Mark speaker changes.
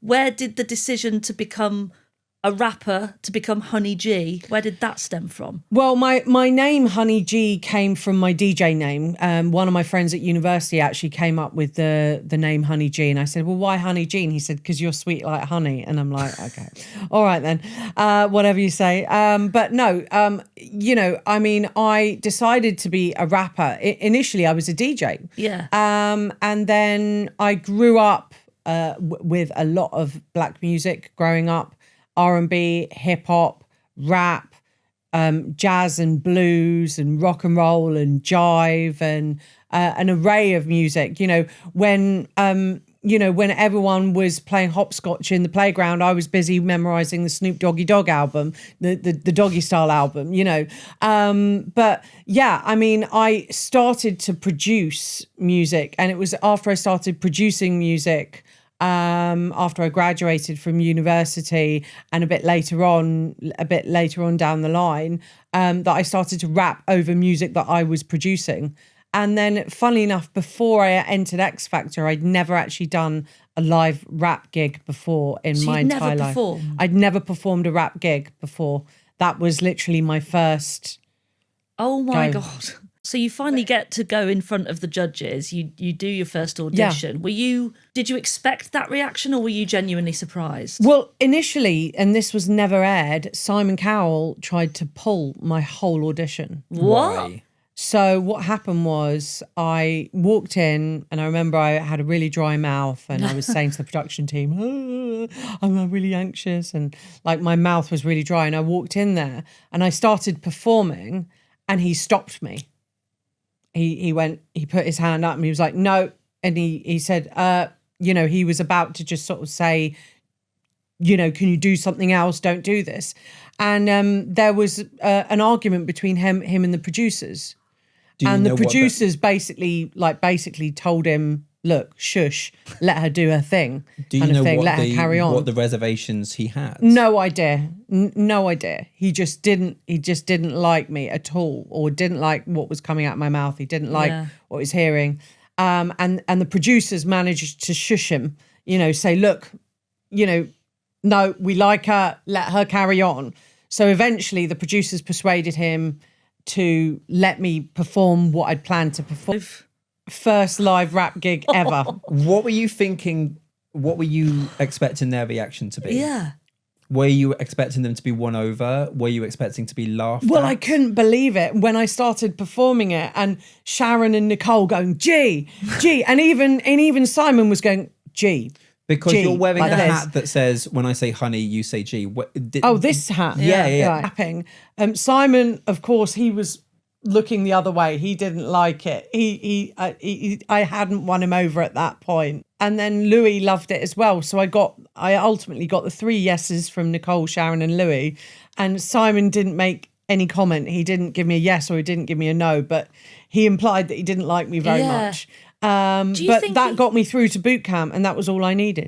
Speaker 1: where did the decision to become a rapper, to become Honey G, where did that stem from?
Speaker 2: Well, my name Honey G came from my DJ name. One of my friends at university actually came up with the name Honey G, and I said, well, why Honey G? And he said, because you're sweet like honey. And I'm like, okay, all right then, whatever you say. But no, I decided to be a rapper. Initially, I was a DJ.
Speaker 1: Yeah.
Speaker 2: And then I grew up with a lot of black music growing up. R&B, hip hop, rap, jazz and blues and rock and roll and jive and an array of music. When everyone was playing Hopscotch in the playground, I was busy memorizing the Snoop Doggy Dogg album, the Doggy Style album, But yeah, I started to produce music, and it was after I started producing music, after I graduated from university, and a bit later on down the line, that I started to rap over music that I was producing. And then, funnily enough, before I entered X Factor, I'd never actually done a live rap gig before in my entire life. I'd never performed a rap gig before. That was literally my first.
Speaker 1: Oh my God. So you finally get to go in front of the judges. You do your first audition. Yeah. Did you expect that reaction, or were you genuinely surprised?
Speaker 2: Well, initially, and this was never aired, Simon Cowell tried to pull my whole audition.
Speaker 1: What?
Speaker 2: Why? So what happened was I walked in, and I remember I had a really dry mouth, and I was saying to the production team, I'm really anxious, and like my mouth was really dry, and I walked in there and I started performing, and he stopped me. He put his hand up and he was like, no. And he said, he was about to just sort of say, can you do something else? Don't do this. And there was an argument between him and the producers. And the producers basically told him, look, shush, let her do her thing.
Speaker 3: Do you know
Speaker 2: let her carry on.
Speaker 3: What the reservations he had?
Speaker 2: No idea. No idea. He just didn't like me at all, or didn't like what was coming out of my mouth. He didn't like what he was hearing. And the producers managed to shush him, say, look, no, we like her, let her carry on. So eventually the producers persuaded him to let me perform what I'd planned to perform. First live rap gig ever.
Speaker 3: What were you thinking? What were you expecting their reaction to be?
Speaker 1: Yeah.
Speaker 3: Were you expecting them to be won over? Were you expecting to be laughed
Speaker 2: Well,
Speaker 3: at?
Speaker 2: I couldn't believe it when I started performing it, and Sharon and Nicole going, G, G, and even Simon was going, G.
Speaker 3: Because
Speaker 2: G,
Speaker 3: you're wearing
Speaker 2: like
Speaker 3: the
Speaker 2: this.
Speaker 3: hat that says, when I say honey, you say G.
Speaker 2: This hat.
Speaker 3: Yeah.
Speaker 2: Rapping. Simon, of course, he was looking the other way. He didn't like it. I hadn't won him over at that point. And then Louis loved it as well. So I ultimately got the 3 yeses from Nicole, Sharon and Louis. And Simon didn't make any comment. He didn't give me a yes or he didn't give me a no, but he implied that he didn't like me very much. But that got me through to boot camp, and that was all I needed.